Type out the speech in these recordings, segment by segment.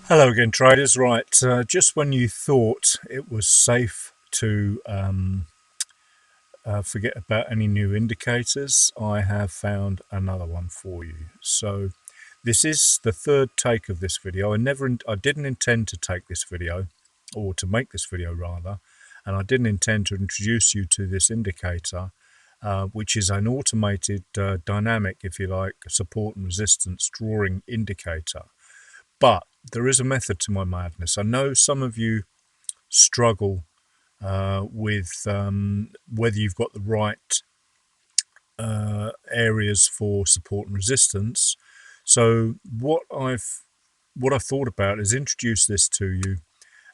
Hello again, traders. Right, just when you thought it was safe to forget about any new indicators, I have found another one for you. So this is the third take of this video. I didn't intend to take this video, or to make this video rather, and I didn't intend to introduce you to this indicator, which is an automated dynamic, if you like, support and resistance drawing indicator. But there is a method to my madness. I know some of you struggle with whether you've got the right areas for support and resistance. So what I've thought about is introduce this to you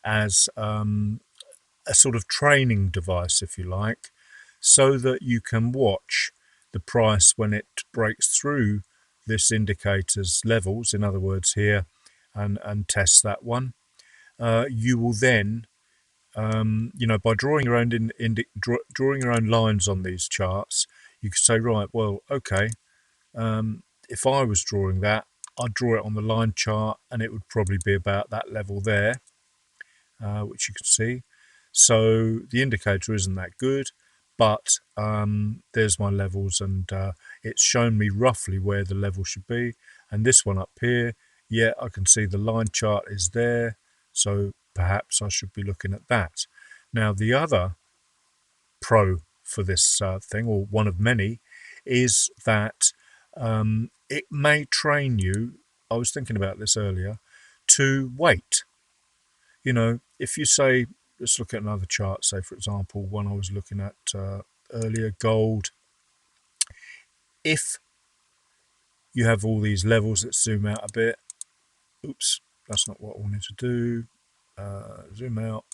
as a sort of training device, if you like, so that you can watch the price when it breaks through this indicator's levels, in other words here, and test that one. You will then, by drawing your own drawing your own lines on these charts, you could say, right, well, okay, if I was drawing that, I'd draw it on the line chart, and it would probably be about that level there, which you can see. So the indicator isn't that good, but there's my levels, and it's shown me roughly where the level should be. And this one up here, yeah, I can see the line chart is there, so perhaps I should be looking at that. Now the other pro for this thing, or one of many, is that it may train you, I was thinking about this earlier, to wait. If you say, let's look at another chart, say for example, one I was looking at earlier, gold. If you have all these levels, let's zoom out a bit. Oops, that's not what I wanted to do. Zoom out.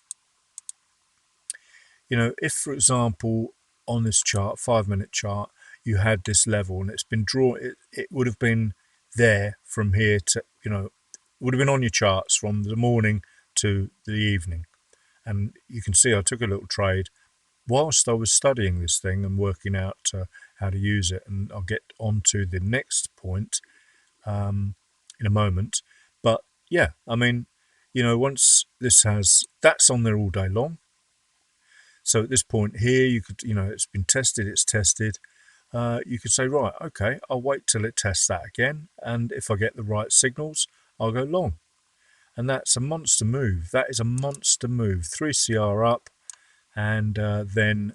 If for example on this chart, 5-minute chart, you had this level and it's been drawn, it would have been there from here to, would have been on your charts from the morning to the evening. And you can see I took a little trade whilst I was studying this thing and working out how to use it. And I'll get on to the next point in a moment. But yeah, I mean, once this that's on there all day long. So at this point here, you could, it's been tested, it's tested. You could say, right, okay, I'll wait till it tests that again. And if I get the right signals, I'll go long. And that's a monster move. That is a monster move. 3CR up, and then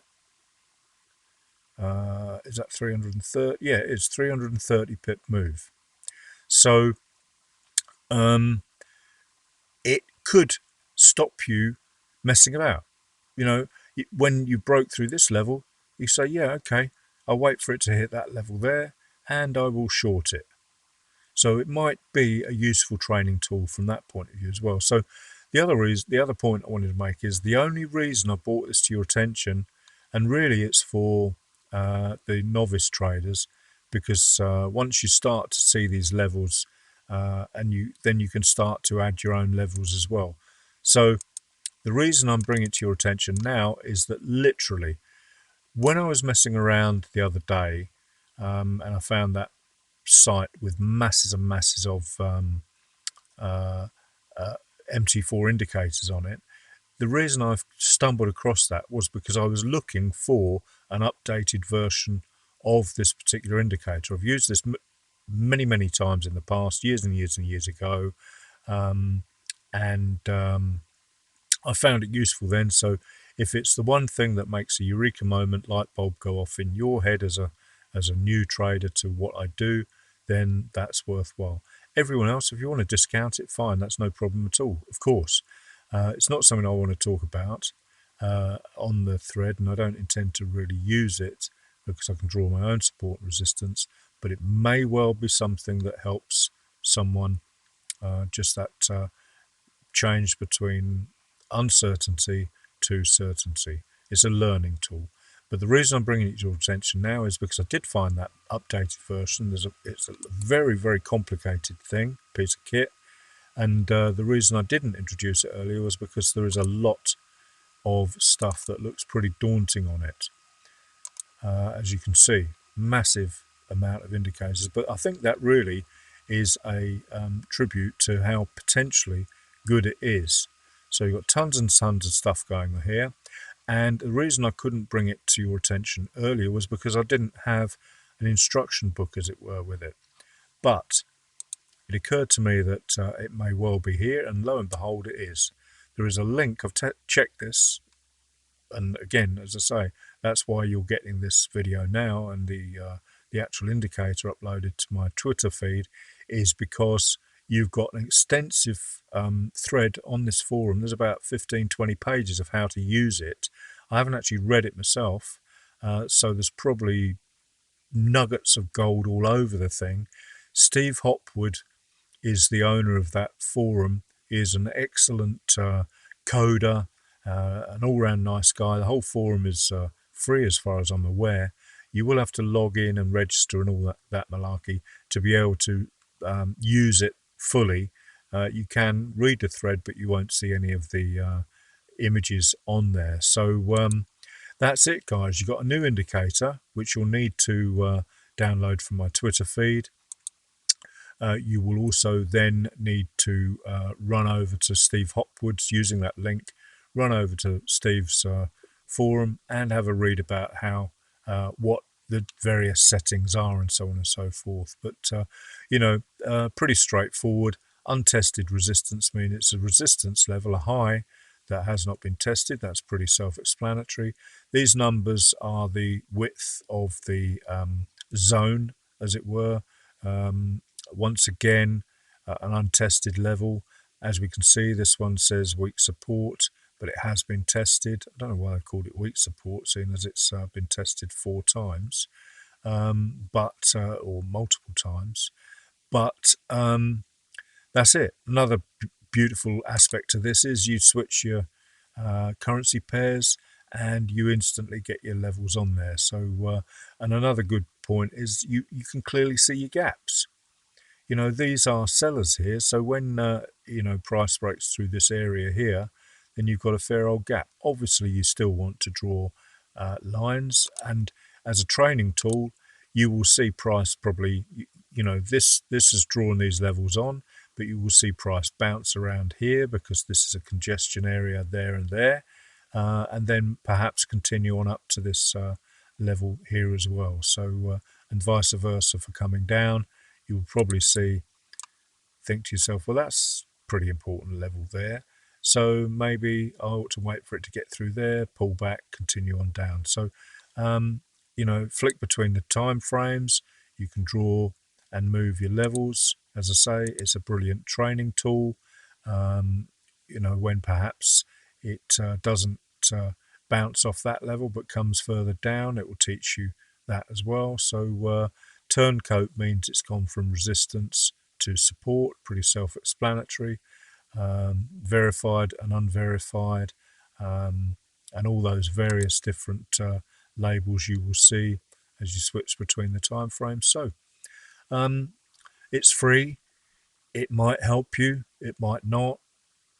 is that 330? Yeah, it's 330 pip move. So it could stop you messing about. When you broke through this level, you say, yeah, okay, I'll wait for it to hit that level there, and I will short it. So it might be a useful training tool from that point of view as well. So the other point I wanted to make is the only reason I brought this to your attention, and really it's for the novice traders, because once you start to see these levels, and then you can start to add your own levels as well. So the reason I'm bringing it to your attention now is that literally, when I was messing around the other day, and I found that site with masses and masses of MT4 indicators on it, the reason I've stumbled across that was because I was looking for an updated version of this particular indicator. I've used this many times in the past, years and years and years ago, and I found it useful then. So if it's the one thing that makes a eureka moment light bulb go off in your head as a new trader to what I do, then that's worthwhile. Everyone else, if you want to discount it, fine, that's no problem at all, of course. It's not something I want to talk about on the thread, and I don't intend to really use it because I can draw my own support and resistance, but it may well be something that helps someone, just that change between uncertainty to certainty. It's a learning tool. But the reason I'm bringing it to your attention now is because I did find that updated version. It's a very complicated thing, piece of kit. And the reason I didn't introduce it earlier was because there is a lot of stuff that looks pretty daunting on it. As you can see, massive amount of indicators. But I think that really is a tribute to how potentially good it is. So you've got tons and tons of stuff going on here. And the reason I couldn't bring it to your attention earlier was because I didn't have an instruction book, as it were, with it. But it occurred to me that it may well be here, and lo and behold, it is. There is a link. I've checked this, and again, as I say, that's why you're getting this video now, and the actual indicator uploaded to my Twitter feed is because you've got an extensive thread on this forum. There's about 15-20 pages of how to use it. I haven't actually read it myself, so there's probably nuggets of gold all over the thing. Steve Hopwood is the owner of that forum. He is an excellent coder, an all-round nice guy. The whole forum is free as far as I'm aware. You will have to log in and register and all that malarkey to be able to use it fully. You can read the thread, but you won't see any of the images on there. So that's it, guys. You've got a new indicator, which you'll need to download from my Twitter feed. You will also then need to run over to Steve Hopwood's using that link, run over to Steve's forum and have a read about how what the various settings are and so on and so forth. But pretty straightforward. Untested resistance means it's a resistance level, a high that has not been tested. That's pretty self-explanatory. These numbers are the width of the zone, as it were. Once again, an untested level. As we can see, this one says weak support, but it has been tested. I don't know why I called it weak support, seeing as it's been tested 4 times, or multiple times. But that's it. Another beautiful aspect to this is you switch your currency pairs and you instantly get your levels on there. So, and another good point is you can clearly see your gaps. These are sellers here, so when price breaks through this area here, then you've got a fair old gap. Obviously, you still want to draw lines, and as a training tool, you will see price probably, this has drawn these levels on, but you will see price bounce around here because this is a congestion area there and there, and then perhaps continue on up to this level here as well. So, and vice versa for coming down. You'll probably think to yourself, well, that's pretty important level there. So maybe I ought to wait for it to get through there, pull back, continue on down. So, flick between the time frames. You can draw and move your levels. As I say, it's a brilliant training tool. When perhaps it doesn't bounce off that level but comes further down, it will teach you that as well. So turncoat means it's gone from resistance to support, pretty self-explanatory. Verified and unverified, and all those various different labels you will see as you switch between the time frames. So it's free. It might help you, it might not.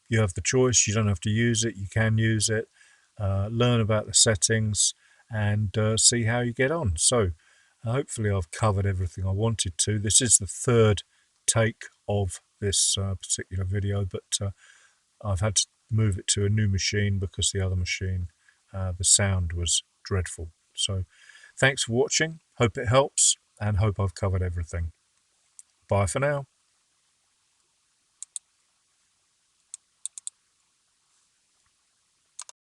You have the choice. You don't have to use it. You can use it, learn about the settings and see how you get on. So hopefully I've covered everything I wanted to. This is the 3rd take of this particular video, but I've had to move it to a new machine because the other machine, the sound was dreadful. So thanks for watching. Hope it helps and hope I've covered everything. Bye for now.